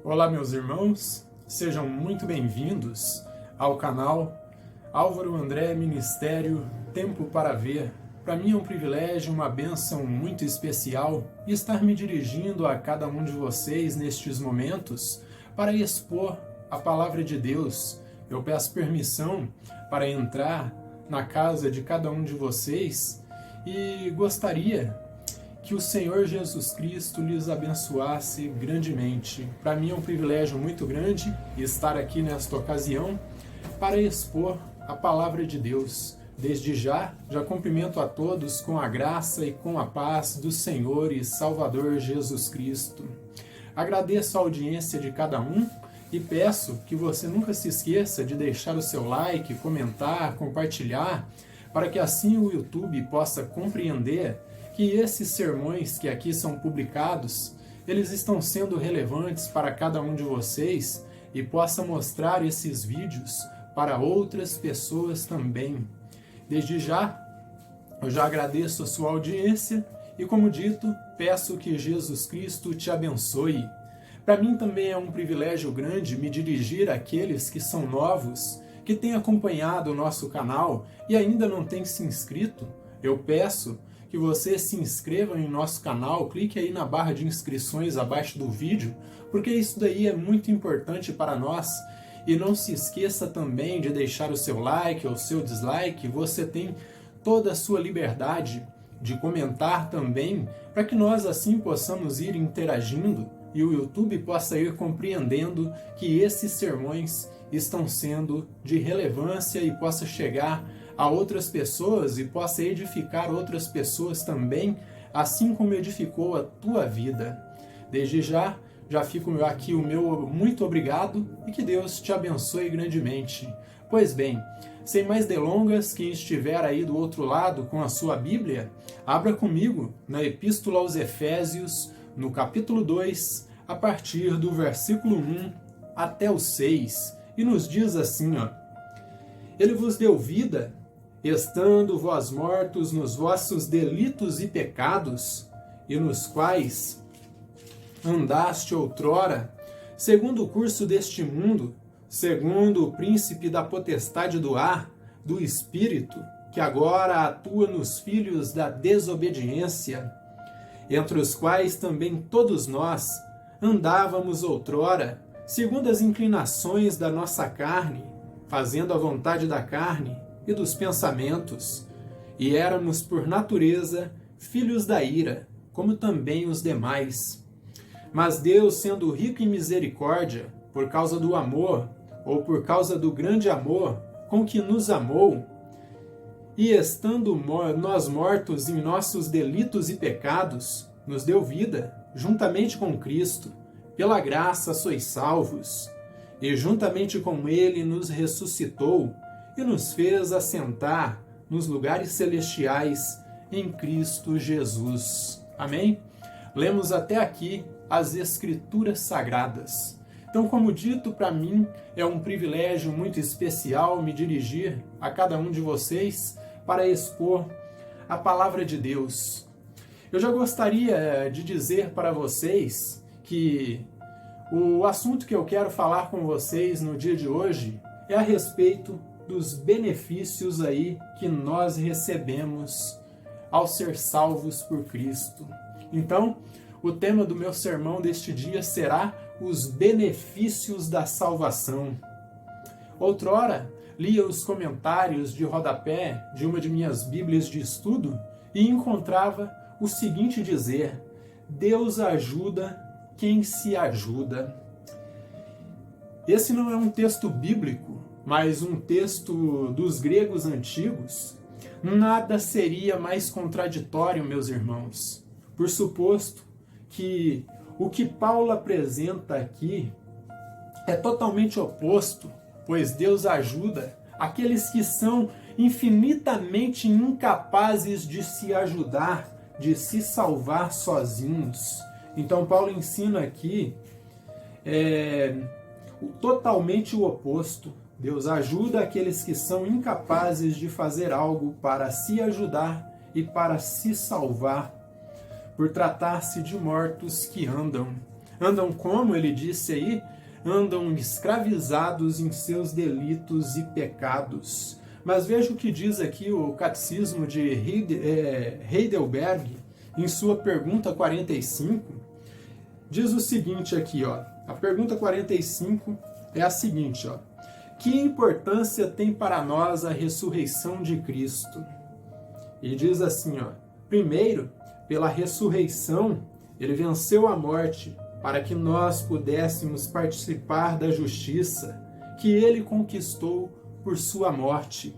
Olá, meus irmãos, sejam muito bem-vindos ao canal Álvaro André Ministério Tempo para Ver. Para mim é um privilégio, uma bênção muito especial estar me dirigindo a cada um de vocês nestes momentos para expor a palavra de Deus. Eu peço permissão para entrar na casa de cada um de vocês e gostaria que o Senhor Jesus Cristo lhes abençoasse grandemente. Para mim é um privilégio muito grande estar aqui nesta ocasião para expor a palavra de Deus. Desde já cumprimento a todos com a graça e com a paz do Senhor e Salvador Jesus Cristo. Agradeço a audiência de cada um e peço que você nunca se esqueça de deixar o seu like, comentar, compartilhar, para que assim o YouTube possa compreender que esses sermões que aqui são publicados, eles estão sendo relevantes para cada um de vocês e possa mostrar esses vídeos para outras pessoas também. Desde já, eu já agradeço a sua audiência e, como dito, peço que Jesus Cristo te abençoe. Para mim também é um privilégio grande me dirigir àqueles que são novos, que têm acompanhado o nosso canal e ainda não têm se inscrito. Eu peço que você se inscreva em nosso canal, clique aí na barra de inscrições abaixo do vídeo, porque isso daí é muito importante para nós. E não se esqueça também de deixar o seu like ou o seu dislike, você tem toda a sua liberdade de comentar também, para que nós assim possamos ir interagindo e o YouTube possa ir compreendendo que esses sermões estão sendo de relevância e possa chegar a outras pessoas e possa edificar outras pessoas também, assim como edificou a tua vida. Desde já fico aqui o meu muito obrigado e que Deus te abençoe grandemente. Pois bem, sem mais delongas, quem estiver aí do outro lado com a sua Bíblia, abra comigo na Epístola aos Efésios, no capítulo 2, a partir do versículo 1 até o 6, e nos diz assim, Ele vos deu vida, estando vós mortos nos vossos delitos e pecados, e nos quais andaste outrora, segundo o curso deste mundo, segundo o príncipe da potestade do ar, do espírito, que agora atua nos filhos da desobediência, entre os quais também todos nós andávamos outrora, segundo as inclinações da nossa carne, fazendo a vontade da carne e dos pensamentos, e éramos por natureza filhos da ira, como também os demais. Mas Deus, sendo rico em misericórdia, por causa do amor, ou por causa do grande amor com que nos amou, e estando nós mortos em nossos delitos e pecados, nos deu vida, juntamente com Cristo. Pela graça sois salvos, e juntamente com Ele nos ressuscitou, e nos fez assentar nos lugares celestiais em Cristo Jesus. Amém? Lemos até aqui as Escrituras Sagradas. Então, como dito, para mim é um privilégio muito especial me dirigir a cada um de vocês para expor a Palavra de Deus. Eu já gostaria de dizer para vocês que o assunto que eu quero falar com vocês no dia de hoje é a respeito dos benefícios aí que nós recebemos ao ser salvos por Cristo. Então, o tema do meu sermão deste dia será os benefícios da salvação. Outrora, lia os comentários de rodapé de uma de minhas Bíblias de estudo e encontrava o seguinte dizer: Deus ajuda quem se ajuda. Esse não é um texto bíblico, mas um texto dos gregos antigos. Nada seria mais contraditório, meus irmãos, por suposto que o que Paulo apresenta aqui é totalmente oposto, pois Deus ajuda aqueles que são infinitamente incapazes de se ajudar, de se salvar sozinhos. Então Paulo ensina aqui totalmente o oposto. Deus ajuda aqueles que são incapazes de fazer algo para se ajudar e para se salvar, por tratar-se de mortos que andam. Andam como, ele disse aí, andam escravizados em seus delitos e pecados. Mas veja o que diz aqui o Catecismo de Heidelberg, em sua pergunta 45, diz o seguinte aqui, ó. A pergunta 45 é a seguinte, ó. Que importância tem para nós a ressurreição de Cristo? E diz assim, ó. Primeiro, pela ressurreição, ele venceu a morte, para que nós pudéssemos participar da justiça que ele conquistou por sua morte.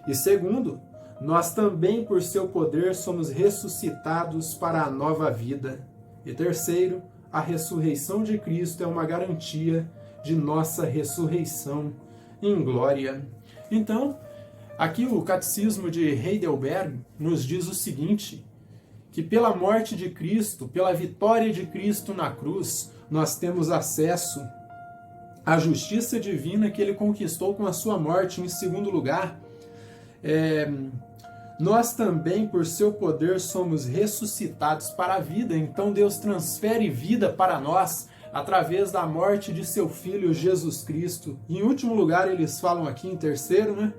E segundo, nós também, por seu poder, somos ressuscitados para a nova vida. E terceiro, a ressurreição de Cristo é uma garantia de nossa ressurreição em glória. Então, aqui o Catecismo de Heidelberg nos diz o seguinte, que pela morte de Cristo, pela vitória de Cristo na cruz, nós temos acesso à justiça divina que ele conquistou com a sua morte. Em segundo lugar, nós também, por seu poder, somos ressuscitados para a vida. Então Deus transfere vida para nós através da morte de seu Filho Jesus Cristo. E, em último lugar, eles falam aqui em terceiro, né?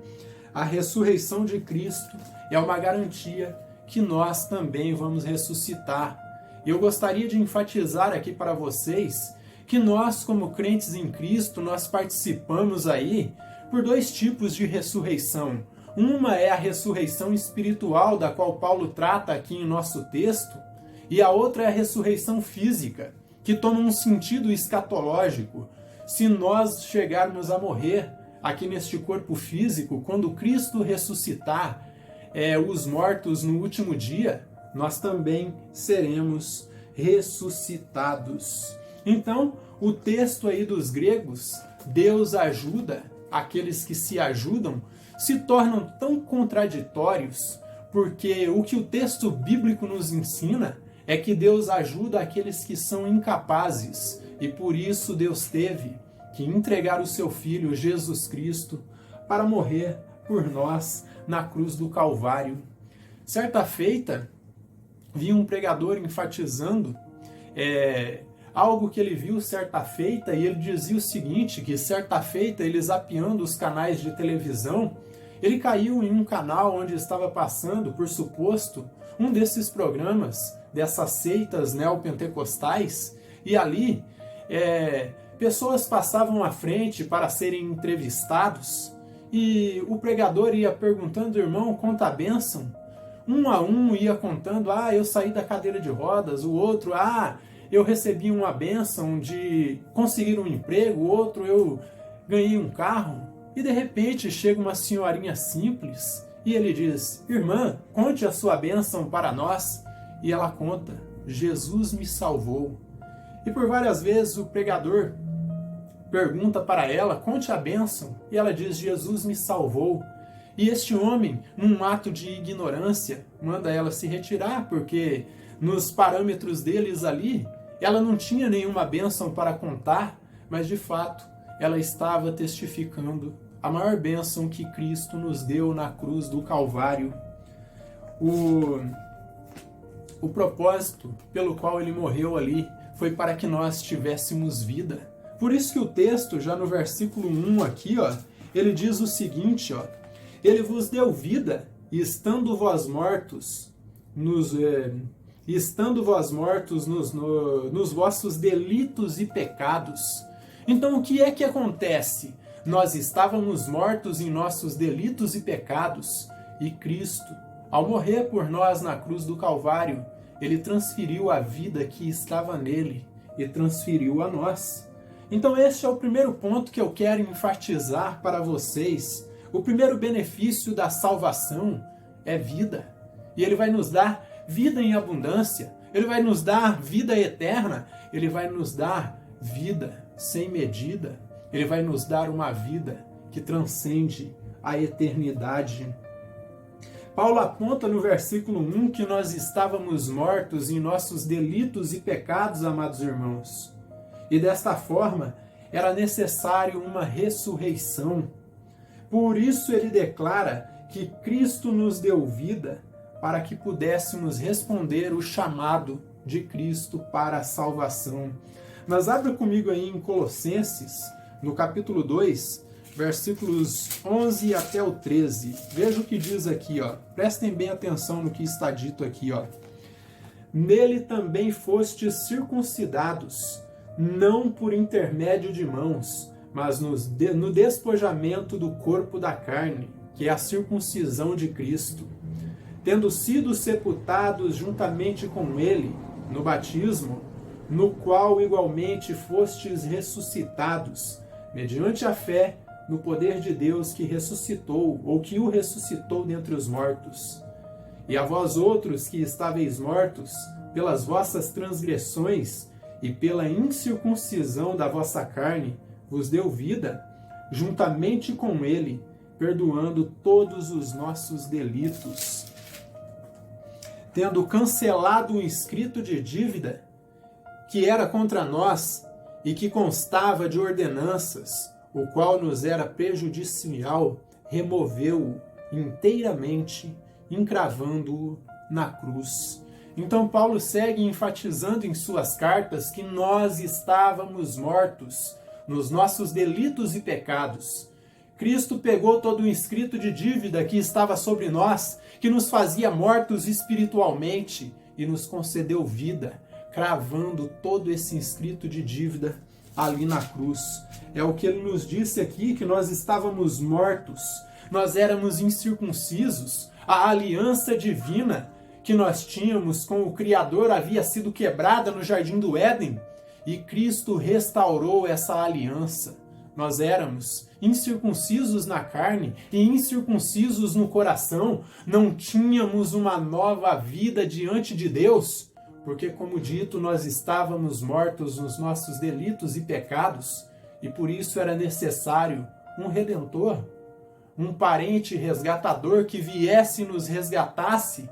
A ressurreição de Cristo é uma garantia que nós também vamos ressuscitar. Eu gostaria de enfatizar aqui para vocês que nós, como crentes em Cristo, nós participamos aí por dois tipos de ressurreição. Uma é a ressurreição espiritual, da qual Paulo trata aqui em nosso texto, e a outra é a ressurreição física, que toma um sentido escatológico. Se nós chegarmos a morrer aqui neste corpo físico, quando Cristo ressuscitar os mortos no último dia, nós também seremos ressuscitados. Então, o texto aí dos gregos, Deus ajuda aqueles que se ajudam, se tornam tão contraditórios, porque o que o texto bíblico nos ensina é que Deus ajuda aqueles que são incapazes, e por isso Deus teve que entregar o seu Filho, Jesus Cristo, para morrer por nós na cruz do Calvário. Certa feita, vi um pregador enfatizando algo que ele viu certa feita, e ele dizia o seguinte, que certa feita, ele zapeando os canais de televisão, ele caiu em um canal onde estava passando, por suposto, um desses programas, dessas seitas neopentecostais, e ali pessoas passavam à frente para serem entrevistados, e o pregador ia perguntando, irmão, conta a bênção. Um a um ia contando, eu saí da cadeira de rodas, o outro, eu recebi uma bênção de conseguir um emprego, o outro, eu ganhei um carro. E de repente chega uma senhorinha simples e ele diz, irmã, conte a sua bênção para nós. E ela conta, Jesus me salvou. E por várias vezes o pregador pergunta para ela, conte a bênção. E ela diz, Jesus me salvou. E este homem, num ato de ignorância, manda ela se retirar, porque nos parâmetros deles ali, ela não tinha nenhuma bênção para contar, mas de fato ela estava testificando a maior bênção que Cristo nos deu na cruz do Calvário. O propósito pelo qual ele morreu ali foi para que nós tivéssemos vida. Por isso que o texto, já no versículo 1 aqui, ele diz o seguinte, ele vos deu vida, e estando vós mortos nos vossos delitos e pecados. Então o que é que acontece? Nós estávamos mortos em nossos delitos e pecados, e Cristo, ao morrer por nós na cruz do Calvário, ele transferiu a vida que estava nele e transferiu a nós. Então este é o primeiro ponto que eu quero enfatizar para vocês. O primeiro benefício da salvação é vida. E ele vai nos dar vida em abundância. Ele vai nos dar vida eterna. Ele vai nos dar vida sem medida. Ele vai nos dar uma vida que transcende a eternidade. Paulo aponta no versículo 1 que nós estávamos mortos em nossos delitos e pecados, amados irmãos. E desta forma, era necessário uma ressurreição. Por isso ele declara que Cristo nos deu vida para que pudéssemos responder o chamado de Cristo para a salvação. Mas abra comigo aí em Colossenses, no capítulo 2, versículos 11 até o 13. Veja o que diz aqui, ó. Prestem bem atenção no que está dito aqui, ó. Nele também fostes circuncidados, não por intermédio de mãos, mas no despojamento do corpo da carne, que é a circuncisão de Cristo, tendo sido sepultados juntamente com ele no batismo, no qual igualmente fostes ressuscitados, mediante a fé no poder de Deus que ressuscitou, ou que o ressuscitou dentre os mortos. E a vós outros que estáveis mortos, pelas vossas transgressões e pela incircuncisão da vossa carne, vos deu vida, juntamente com ele, perdoando todos os nossos delitos, tendo cancelado o escrito de dívida que era contra nós e que constava de ordenanças, o qual nos era prejudicial, removeu-o inteiramente, encravando-o na cruz. Então Paulo segue enfatizando em suas cartas que nós estávamos mortos nos nossos delitos e pecados. Cristo pegou todo o escrito de dívida que estava sobre nós, que nos fazia mortos espiritualmente, e nos concedeu vida, cravando todo esse escrito de dívida ali na cruz. É o que ele nos disse aqui, que nós estávamos mortos, nós éramos incircuncisos, a aliança divina que nós tínhamos com o Criador havia sido quebrada no Jardim do Éden, e Cristo restaurou essa aliança. Nós éramos incircuncisos na carne e incircuncisos no coração, não tínhamos uma nova vida diante de Deus, porque, como dito, nós estávamos mortos nos nossos delitos e pecados, e por isso era necessário um Redentor, um parente resgatador que viesse e nos resgatasse.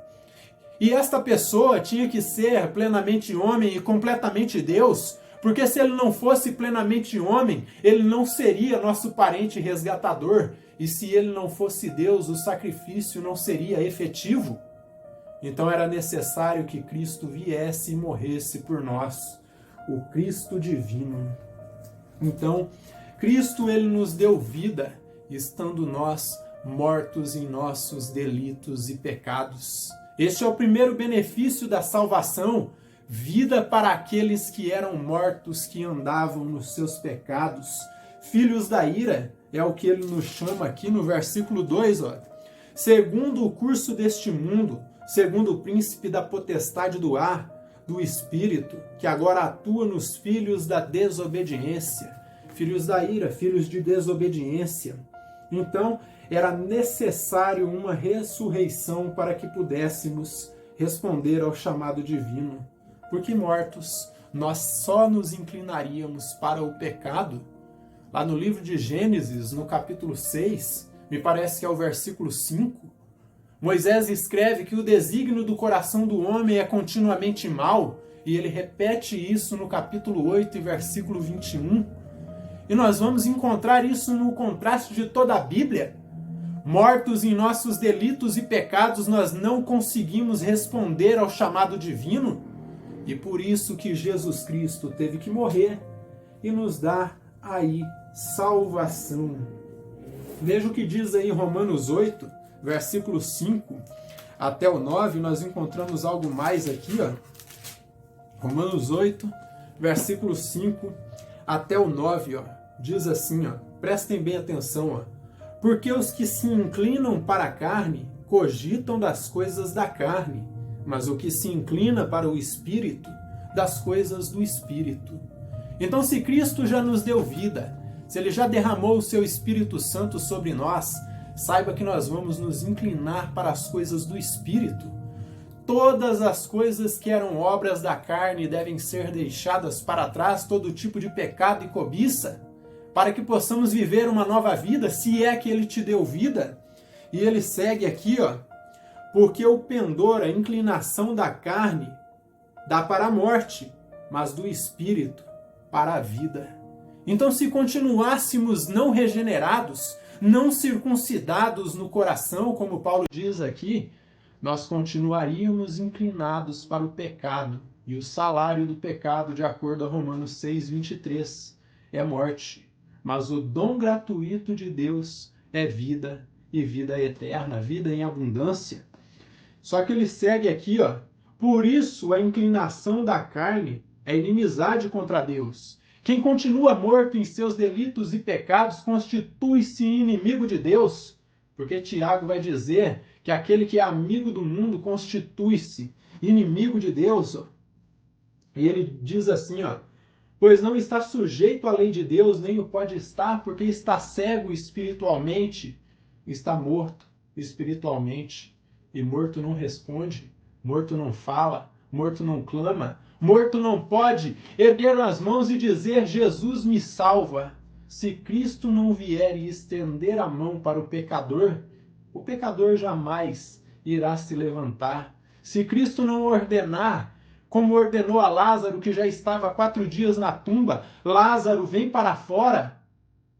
E esta pessoa tinha que ser plenamente homem e completamente Deus, porque se ele não fosse plenamente homem, ele não seria nosso parente resgatador, e se ele não fosse Deus, o sacrifício não seria efetivo. Então era necessário que Cristo viesse e morresse por nós, o Cristo divino. Então, Cristo, ele nos deu vida, estando nós mortos em nossos delitos e pecados. Este é o primeiro benefício da salvação, vida para aqueles que eram mortos, que andavam nos seus pecados. Filhos da ira, é o que ele nos chama aqui no versículo 2, ó. Segundo o curso deste mundo, segundo o príncipe da potestade do ar, do espírito, que agora atua nos filhos da desobediência. Filhos da ira, filhos de desobediência. Então, era necessário uma ressurreição para que pudéssemos responder ao chamado divino. Porque mortos, nós só nos inclinaríamos para o pecado. Lá no livro de Gênesis, no capítulo 6, me parece que é o versículo 5, Moisés escreve que o desígnio do coração do homem é continuamente mau, e ele repete isso no capítulo 8, versículo 21. E nós vamos encontrar isso no contraste de toda a Bíblia. Mortos em nossos delitos e pecados, nós não conseguimos responder ao chamado divino, e por isso que Jesus Cristo teve que morrer e nos dar aí salvação. Veja o que diz aí Romanos 8, versículo 5 até o 9, nós encontramos algo mais aqui, ó. Romanos 8, versículo 5 até o 9, ó. Diz assim, ó, prestem bem atenção, ó. Porque os que se inclinam para a carne cogitam das coisas da carne, mas o que se inclina para o Espírito, das coisas do Espírito. Então, se Cristo já nos deu vida, se Ele já derramou o seu Espírito Santo sobre nós, saiba que nós vamos nos inclinar para as coisas do Espírito. Todas as coisas que eram obras da carne devem ser deixadas para trás, todo tipo de pecado e cobiça, para que possamos viver uma nova vida, se é que Ele te deu vida. E ele segue aqui, ó, porque o pendor, a inclinação da carne, dá para a morte, mas do Espírito para a vida. Então, se continuássemos não regenerados, não circuncidados no coração, como Paulo diz aqui, nós continuaríamos inclinados para o pecado, E o salário do pecado, de acordo a Romanos 6:23, é morte. Mas o dom gratuito de Deus é vida e vida eterna, vida em abundância. Só que ele segue aqui, ó. Por isso a inclinação da carne é inimizade contra Deus. Quem continua morto em seus delitos e pecados constitui-se inimigo de Deus. Porque Tiago vai dizer que aquele que é amigo do mundo constitui-se inimigo de Deus. Ó. E ele diz assim, ó. Pois não está sujeito à lei de Deus, nem o pode estar, porque está cego espiritualmente, está morto espiritualmente. E morto não responde, morto não fala, morto não clama, morto não pode erguer as mãos e dizer: Jesus me salva. Se Cristo não vier e estender a mão para o pecador jamais irá se levantar. Se Cristo não ordenar, como ordenou a Lázaro, que já estava 4 dias na tumba, Lázaro, vem para fora,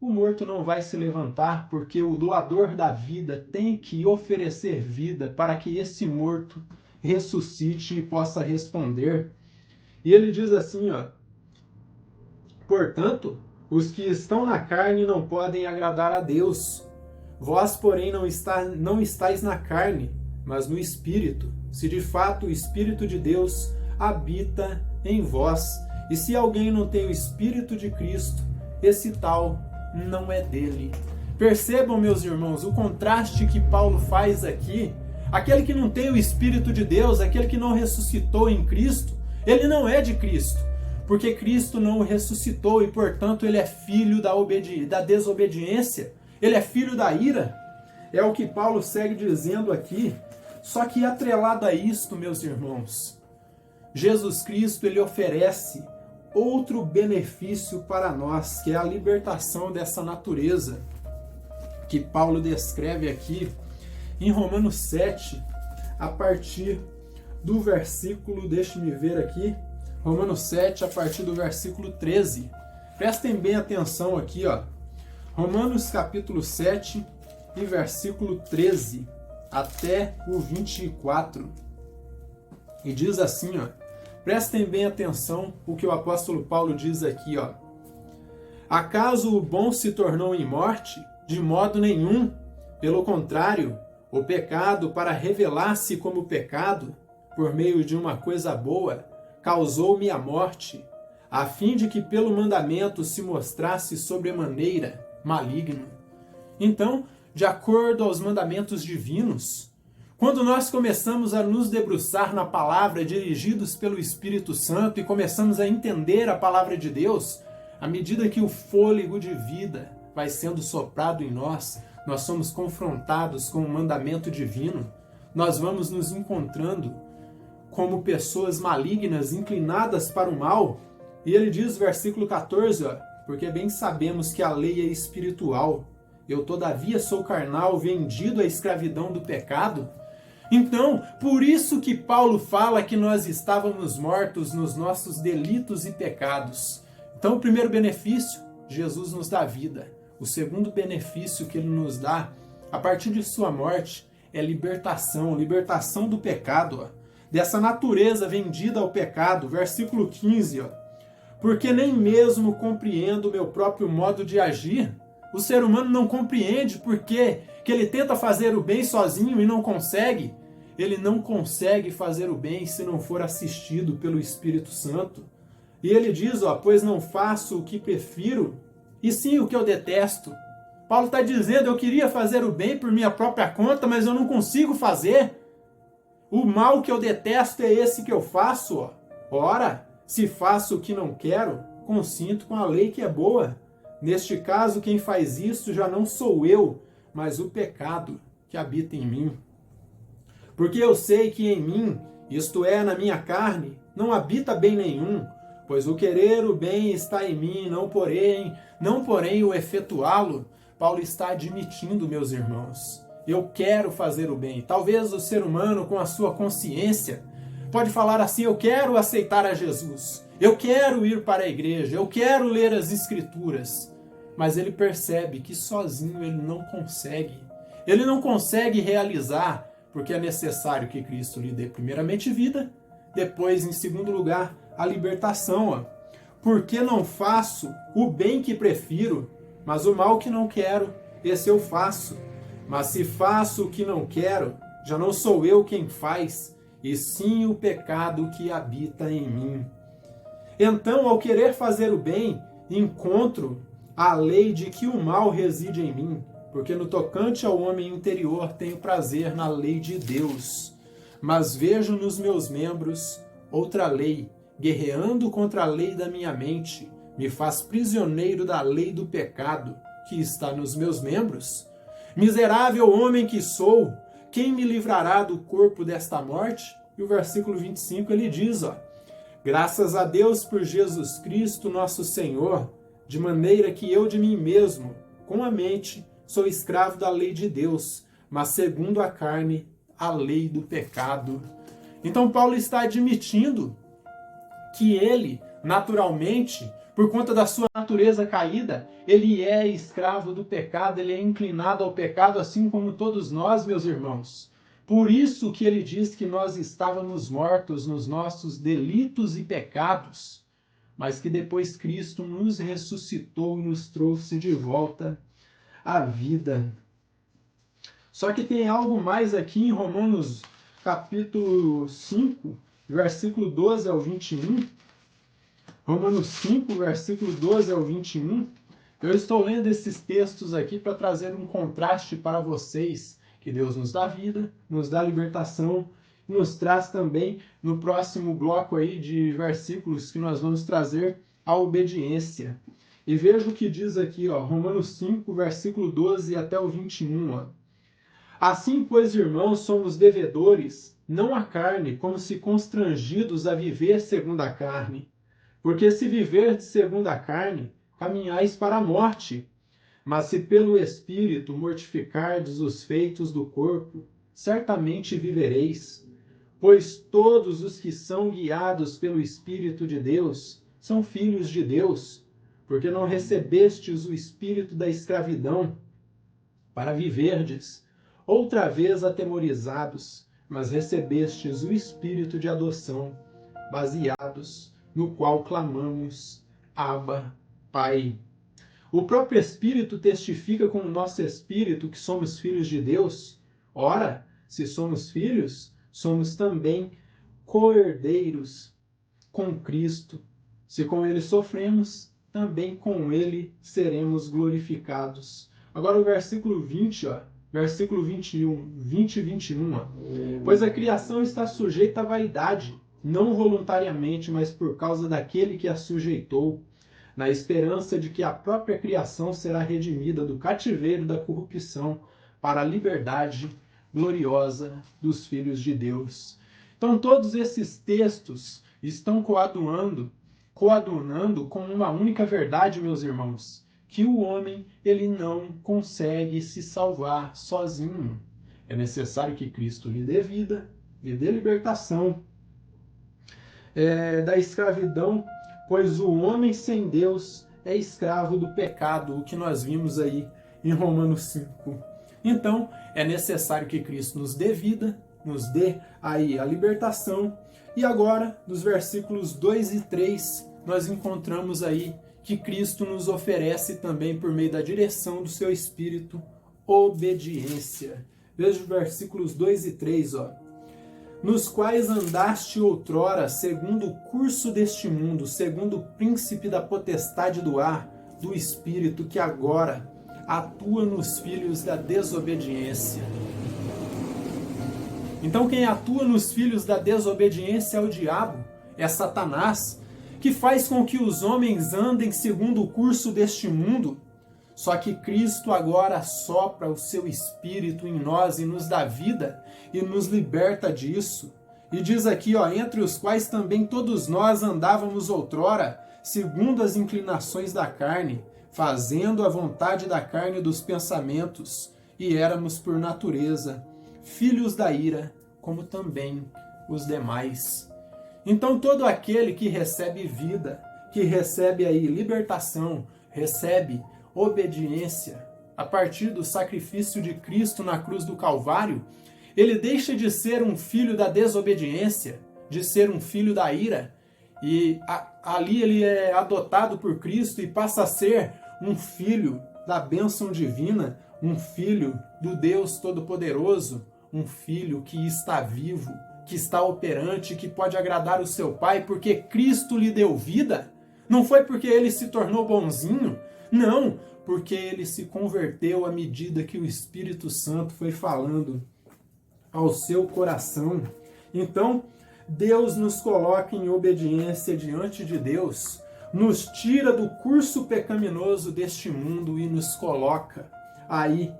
o morto não vai se levantar, porque o doador da vida tem que oferecer vida para que esse morto ressuscite e possa responder. E ele diz assim, ó: portanto, os que estão na carne não podem agradar a Deus. Vós, porém, não estáis na carne, mas no Espírito, se de fato o Espírito de Deus habita em vós. E se alguém não tem o Espírito de Cristo, esse tal não é dele. Percebam, meus irmãos, o contraste que Paulo faz aqui. Aquele que não tem o Espírito de Deus, aquele que não ressuscitou em Cristo, ele não é de Cristo, porque Cristo não o ressuscitou e, portanto, ele é filho da desobediência, ele é filho da ira. É o que Paulo segue dizendo aqui. Só que atrelado a isto, meus irmãos, Jesus Cristo, ele oferece outro benefício para nós, que é a libertação dessa natureza, que Paulo descreve aqui em Romanos 7, a partir do versículo, deixe-me ver aqui, Romanos 7, a partir do versículo 13. Prestem bem atenção aqui, ó. Romanos capítulo 7 e versículo 13 até o 24. E diz assim, ó. Prestem bem atenção o que o apóstolo Paulo diz aqui, ó. Acaso o bom se tornou em morte? De modo nenhum. Pelo contrário, o pecado, para revelar-se como pecado, por meio de uma coisa boa, causou-me a morte, a fim de que pelo mandamento se mostrasse sobremaneira maligno. Então, de acordo aos mandamentos divinos, quando nós começamos a nos debruçar na palavra, dirigidos pelo Espírito Santo, e começamos a entender a palavra de Deus, à medida que o fôlego de vida vai sendo soprado em nós, nós somos confrontados com o mandamento divino, nós vamos nos encontrando como pessoas malignas, inclinadas para o mal. E ele diz, versículo 14, ó, porque bem sabemos que a lei é espiritual, eu todavia sou carnal, vendido à escravidão do pecado. Então, por isso que Paulo fala que nós estávamos mortos nos nossos delitos e pecados. Então, o primeiro benefício, Jesus nos dá vida. O segundo benefício que ele nos dá, a partir de sua morte, é libertação do pecado, ó, dessa natureza vendida ao pecado. Versículo 15, ó, porque nem mesmo compreendo o meu próprio modo de agir. O ser humano não compreende porque que ele tenta fazer o bem sozinho e não consegue. Ele não consegue fazer o bem se não for assistido pelo Espírito Santo. E ele diz, ó, pois não faço o que prefiro, e sim o que eu detesto. Paulo está dizendo, eu queria fazer o bem por minha própria conta, mas eu não consigo fazer. O mal que eu detesto é esse que eu faço, ó. Ora, se faço o que não quero, consinto com a lei que é boa. Neste caso, quem faz isso já não sou eu, mas o pecado que habita em mim. Porque eu sei que em mim, isto é, na minha carne, não habita bem nenhum, pois o querer o bem está em mim, não porém o efetuá-lo. Paulo está admitindo, meus irmãos, eu quero fazer o bem. Talvez o ser humano, com a sua consciência, pode falar assim, eu quero aceitar a Jesus, eu quero ir para a igreja, eu quero ler as Escrituras. Mas ele percebe que sozinho ele não consegue. Ele não consegue realizar, porque é necessário que Cristo lhe dê primeiramente vida, depois, em segundo lugar, a libertação. Ó. Porque não faço o bem que prefiro, mas o mal que não quero, esse eu faço. Mas se faço o que não quero, já não sou eu quem faz, e sim o pecado que habita em mim. Então, ao querer fazer o bem, encontro a lei de que o mal reside em mim, porque no tocante ao homem interior tenho prazer na lei de Deus. Mas vejo nos meus membros outra lei, guerreando contra a lei da minha mente, me faz prisioneiro da lei do pecado que está nos meus membros. Miserável homem que sou, quem me livrará do corpo desta morte? E o versículo 25 ele diz, ó, graças a Deus por Jesus Cristo nosso Senhor, de maneira que eu de mim mesmo, com a mente, sou escravo da lei de Deus, mas segundo a carne, a lei do pecado. Então Paulo está admitindo que ele, naturalmente, por conta da sua natureza caída, ele é escravo do pecado, ele é inclinado ao pecado, assim como todos nós, meus irmãos. Por isso que ele diz que nós estávamos mortos nos nossos delitos e pecados, mas que depois Cristo nos ressuscitou e nos trouxe de volta à vida. Só que tem algo mais aqui em Romanos capítulo 5, versículo 12 ao 21. Romanos 5, versículo 12 ao 21. Eu estou lendo esses textos aqui para trazer um contraste para vocês, que Deus nos dá vida, nos dá libertação, e nos traz também, no próximo bloco aí de versículos, que nós vamos trazer a obediência. E veja o que diz aqui, ó, Romanos 5, versículo 12 até o 21. Ó. Assim, pois, irmãos, somos devedores, não à carne, como se constrangidos a viver segundo a carne. Porque se viverdes segundo a carne, caminhais para a morte. Mas se pelo Espírito mortificardes os feitos do corpo, certamente vivereis. Pois todos os que são guiados pelo Espírito de Deus são filhos de Deus, porque não recebestes o espírito da escravidão para viverdes outra vez atemorizados, mas recebestes o espírito de adoção, baseados no qual clamamos, Abba, Pai. O próprio Espírito testifica com o nosso espírito que somos filhos de Deus. Ora, se somos filhos, somos também co-herdeiros com Cristo. Se com ele sofremos, também com ele seremos glorificados. Agora o versículo 20, ó, versículo 21, 20 e 21. Ó. Pois a criação está sujeita à vaidade, não voluntariamente, mas por causa daquele que a sujeitou, na esperança de que a própria criação será redimida do cativeiro da corrupção para a liberdade gloriosa dos filhos de Deus. Então todos esses textos estão coadunando com uma única verdade, meus irmãos, que o homem ele não consegue se salvar sozinho. É necessário que Cristo lhe dê vida, lhe dê libertação da escravidão, pois o homem sem Deus é escravo do pecado, o que nós vimos aí em Romanos 5. Então, é necessário que Cristo nos dê vida, nos dê aí a libertação. E agora, nos versículos 2 e 3, nós encontramos aí que Cristo nos oferece também, por meio da direção do seu Espírito, obediência. Veja os versículos 2 e 3, ó. Nos quais andaste outrora, segundo o curso deste mundo, segundo o príncipe da potestade do ar, do Espírito, que agora atua nos filhos da desobediência. Então quem atua nos filhos da desobediência é o diabo, é Satanás, que faz com que os homens andem segundo o curso deste mundo. Só que Cristo agora sopra o seu Espírito em nós e nos dá vida e nos liberta disso. E diz aqui, ó, entre os quais também todos nós andávamos outrora, segundo as inclinações da carne, fazendo a vontade da carne e dos pensamentos, e éramos por natureza filhos da ira, como também os demais. Então todo aquele que recebe vida, que recebe aí libertação, recebe obediência, a partir do sacrifício de Cristo na cruz do Calvário, ele deixa de ser um filho da desobediência de ser um filho da ira, e ali ele é adotado por Cristo e passa a ser um filho da bênção divina, um filho do Deus Todo-Poderoso, um filho que está vivo, que está operante, que pode agradar o seu Pai, porque Cristo lhe deu vida. Não foi porque ele se tornou bonzinho, não, porque ele se converteu à medida que o Espírito Santo foi falando ao seu coração. Então, Deus nos coloca em obediência diante de Deus, nos tira do curso pecaminoso deste mundo e nos coloca aí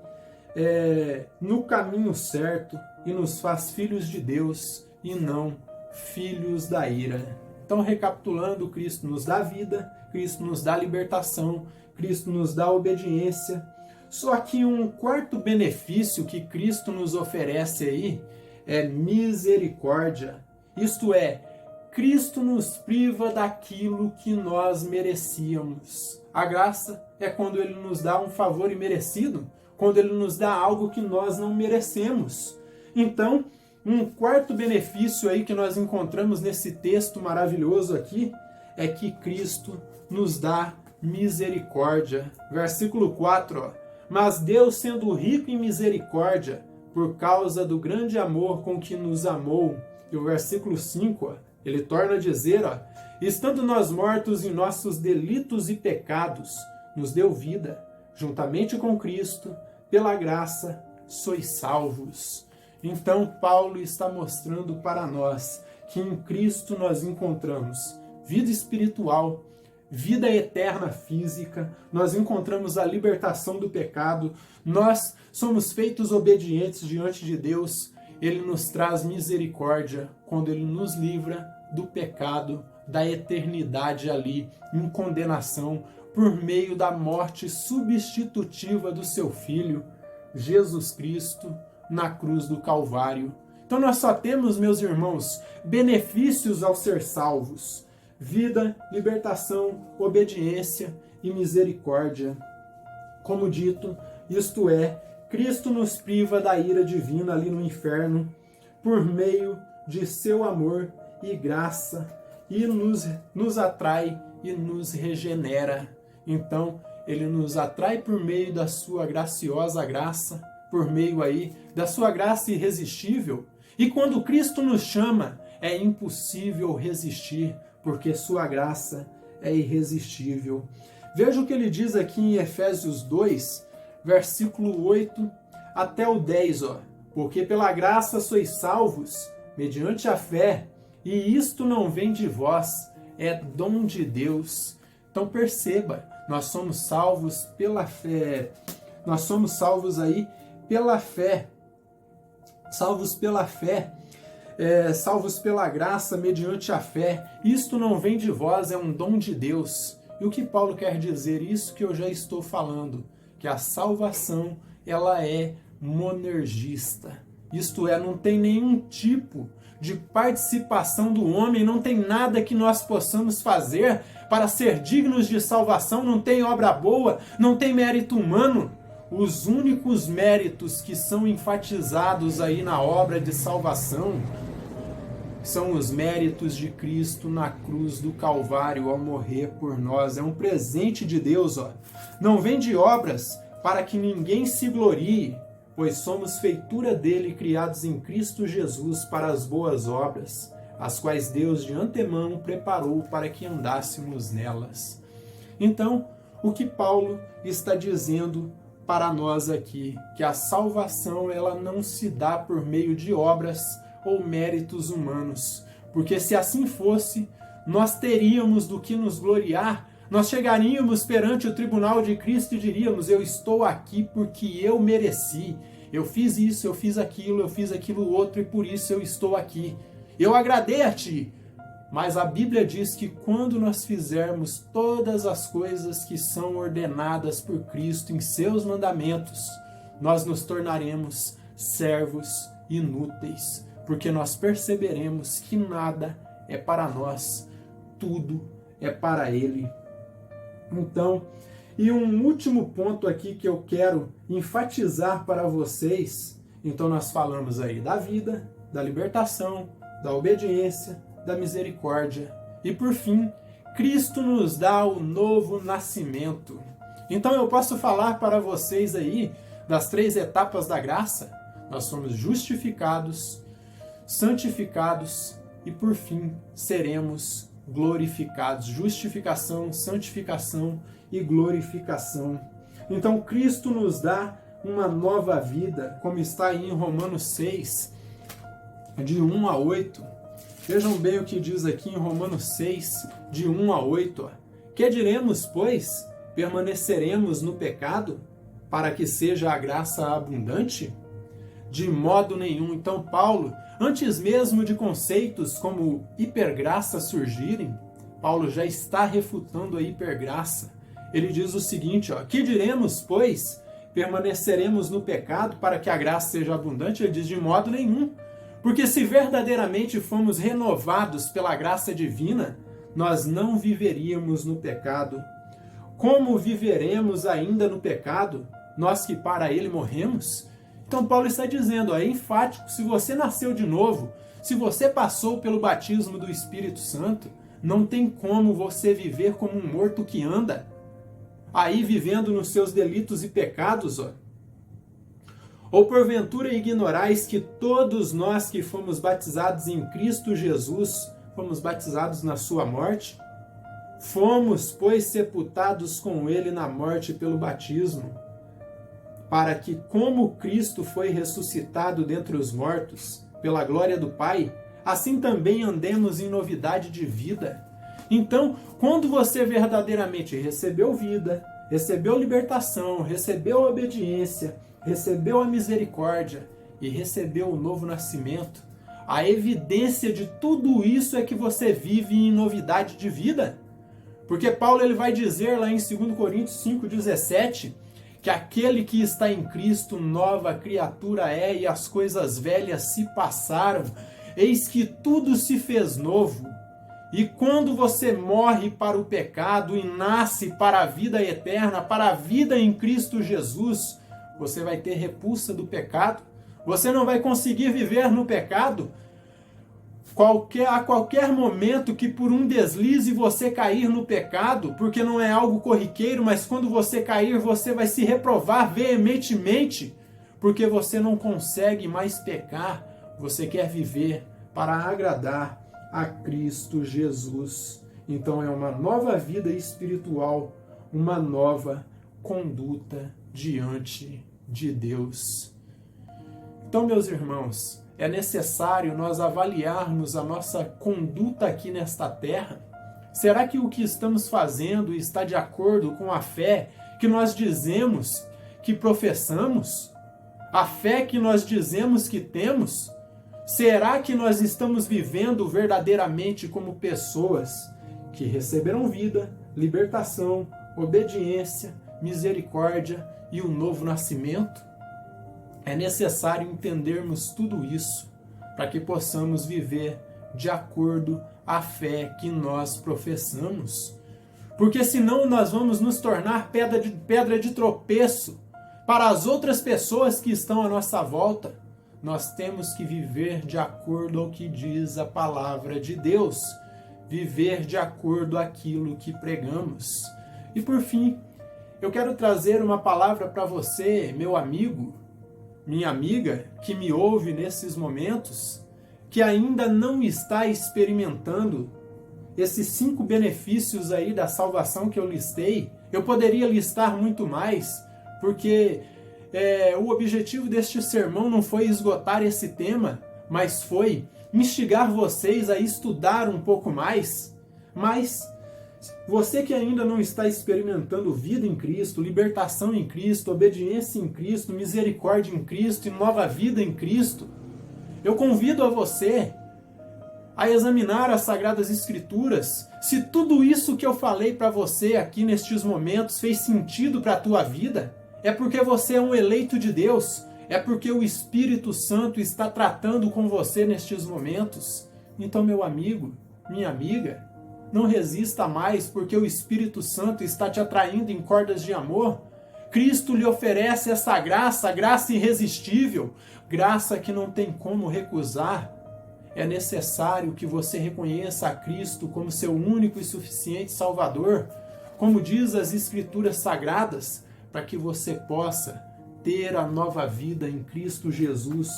no caminho certo e nos faz filhos de Deus e não filhos da ira. Então, recapitulando, Cristo nos dá vida, Cristo nos dá libertação, Cristo nos dá obediência. Só que um quarto benefício que Cristo nos oferece aí é misericórdia. Isto é, Cristo nos priva daquilo que nós merecíamos. A graça é quando Ele nos dá um favor imerecido, quando Ele nos dá algo que nós não merecemos. Então, um quarto benefício aí que nós encontramos nesse texto maravilhoso aqui é que Cristo nos dá misericórdia. Versículo 4, ó. Mas Deus, sendo rico em misericórdia, por causa do grande amor com que nos amou. E o versículo 5, ó, ele torna a dizer, ó, estando nós mortos em nossos delitos e pecados, nos deu vida, juntamente com Cristo, pela graça sois salvos. Então Paulo está mostrando para nós que em Cristo nós encontramos vida espiritual, vida eterna física, nós encontramos a libertação do pecado, nós somos feitos obedientes diante de Deus, Ele nos traz misericórdia quando Ele nos livra do pecado, da eternidade ali, em condenação, por meio da morte substitutiva do seu Filho, Jesus Cristo, na cruz do Calvário. Então nós só temos, meus irmãos, benefícios ao ser salvos. Vida, libertação, obediência e misericórdia. Como dito, isto é, Cristo nos priva da ira divina ali no inferno por meio de seu amor e graça e nos atrai e nos regenera. Então, Ele nos atrai por meio da sua graciosa graça, por meio aí da sua graça irresistível. E quando Cristo nos chama, é impossível resistir, porque sua graça é irresistível. Veja o que ele diz aqui em Efésios 2, versículo 8 até o 10, ó. Porque pela graça sois salvos, mediante a fé, e isto não vem de vós, é dom de Deus. Então perceba, nós somos salvos pela fé. Nós somos salvos aí pela fé. Salvos pela fé. Salvos pela graça mediante a fé. Isto não vem de vós, é um dom de Deus. E o que Paulo quer dizer? Isso que eu já estou falando, que a salvação ela é monergista. Isto é, não tem nenhum tipo de participação do homem, não tem nada que nós possamos fazer para ser dignos de salvação, não tem obra boa, não tem mérito humano. Os únicos méritos que são enfatizados aí na obra de salvação são os méritos de Cristo na cruz do Calvário ao morrer por nós. É um presente de Deus, ó. Não vem de obras para que ninguém se glorie, pois somos feitura dele, criados em Cristo Jesus para as boas obras, as quais Deus de antemão preparou para que andássemos nelas. Então, o que Paulo está dizendo para nós aqui, que a salvação ela não se dá por meio de obras ou méritos humanos, porque se assim fosse, nós teríamos do que nos gloriar, nós chegaríamos perante o tribunal de Cristo e diríamos, eu estou aqui porque eu mereci, eu fiz isso, eu fiz aquilo outro e por isso eu estou aqui, eu agradei a Ti. Mas a Bíblia diz que quando nós fizermos todas as coisas que são ordenadas por Cristo em seus mandamentos, nós nos tornaremos servos inúteis, porque nós perceberemos que nada é para nós, tudo é para Ele. Então, e um último ponto aqui que eu quero enfatizar para vocês, então nós falamos aí da vida, da libertação, da obediência, da misericórdia. E por fim, Cristo nos dá o novo nascimento. Então eu posso falar para vocês aí das 3 etapas da graça. Nós somos justificados, santificados e por fim seremos glorificados. Justificação, santificação e glorificação. Então Cristo nos dá uma nova vida, como está aí em Romanos 6, de 1 a 8. Vejam bem o que diz aqui em Romanos 6, de 1 a 8. Que diremos, pois? Permaneceremos no pecado para que seja a graça abundante? De modo nenhum. Então Paulo, antes mesmo de conceitos como hipergraça surgirem, Paulo já está refutando a hipergraça. Ele diz o seguinte, que diremos, pois? Permaneceremos no pecado para que a graça seja abundante? Ele diz, de modo nenhum. Porque se verdadeiramente fomos renovados pela graça divina, nós não viveríamos no pecado. Como viveremos ainda no pecado, nós que para ele morremos? Então Paulo está dizendo, é enfático, se você nasceu de novo, se você passou pelo batismo do Espírito Santo, não tem como você viver como um morto que anda, aí vivendo nos seus delitos e pecados, Ou porventura ignorais que todos nós que fomos batizados em Cristo Jesus, fomos batizados na sua morte? Fomos, pois, sepultados com ele na morte pelo batismo, para que, como Cristo foi ressuscitado dentre os mortos, pela glória do Pai, assim também andemos em novidade de vida. Então, quando você verdadeiramente recebeu vida, recebeu libertação, recebeu a obediência, recebeu a misericórdia e recebeu o novo nascimento, a evidência de tudo isso é que você vive em novidade de vida. Porque Paulo ele vai dizer lá em 2 Coríntios 5,17 que aquele que está em Cristo, nova criatura é, e as coisas velhas se passaram, eis que tudo se fez novo. E quando você morre para o pecado e nasce para a vida eterna, para a vida em Cristo Jesus, você vai ter repulsa do pecado, você não vai conseguir viver no pecado. A qualquer momento que por um deslize você cair no pecado, porque não é algo corriqueiro, mas quando você cair, você vai se reprovar veementemente, porque você não consegue mais pecar, você quer viver para agradar a Cristo Jesus. Então é uma nova vida espiritual, uma nova conduta diante de Deus. Então, meus irmãos, é necessário nós avaliarmos a nossa conduta aqui nesta terra. Será que o que estamos fazendo está de acordo com a fé que nós dizemos que professamos? A fé que nós dizemos que temos? Será que nós estamos vivendo verdadeiramente como pessoas que receberam vida, libertação, obediência, misericórdia e um novo nascimento? É necessário entendermos tudo isso para que possamos viver de acordo à fé que nós professamos. Porque senão nós vamos nos tornar pedra de tropeço para as outras pessoas que estão à nossa volta. Nós temos que viver de acordo ao que diz a palavra de Deus, viver de acordo àquilo que pregamos. E por fim, eu quero trazer uma palavra para você, meu amigo, minha amiga, que me ouve nesses momentos, que ainda não está experimentando esses 5 benefícios aí da salvação que eu listei. Eu poderia listar muito mais, porque o objetivo deste sermão não foi esgotar esse tema, mas foi instigar vocês a estudar um pouco mais. Mas você que ainda não está experimentando vida em Cristo, libertação em Cristo, obediência em Cristo, misericórdia em Cristo e nova vida em Cristo, eu convido a você a examinar as Sagradas Escrituras. Se tudo isso que eu falei para você aqui nestes momentos fez sentido para a tua vida, é porque você é um eleito de Deus, é porque o Espírito Santo está tratando com você nestes momentos. Então, meu amigo, minha amiga, não resista mais, porque o Espírito Santo está te atraindo em cordas de amor. Cristo lhe oferece essa graça, graça irresistível, graça que não tem como recusar. é necessário que você reconheça a Cristo como seu único e suficiente Salvador, como diz as Escrituras Sagradas, para que você possa ter a nova vida em Cristo Jesus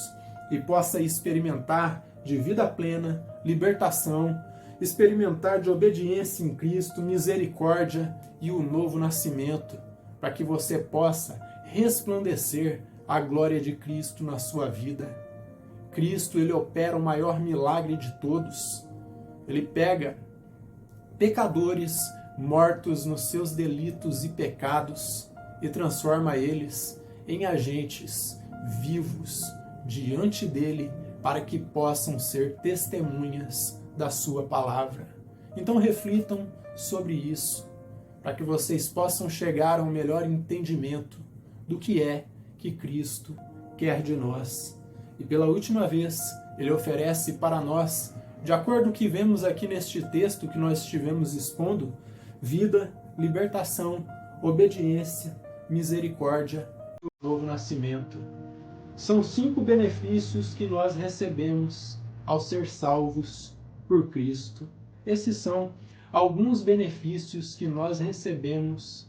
e possa experimentar de vida plena, libertação, experimentar de obediência em Cristo, misericórdia e o novo nascimento, para que você possa resplandecer a glória de Cristo na sua vida. Cristo, ele opera o maior milagre de todos. Ele pega pecadores mortos nos seus delitos e pecados e transforma eles em agentes vivos diante dele para que possam ser testemunhas da sua palavra. Então reflitam sobre isso, para que vocês possam chegar a um melhor entendimento do que é que Cristo quer de nós. E pela última vez, ele oferece para nós, de acordo com o que vemos aqui neste texto que nós estivemos expondo, vida, libertação, obediência, misericórdia e o novo nascimento. São 5 benefícios que nós recebemos ao ser salvos por Cristo. Esses são alguns benefícios que nós recebemos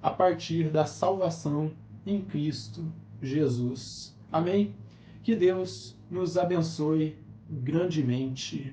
a partir da salvação em Cristo Jesus. Amém? Que Deus nos abençoe grandemente.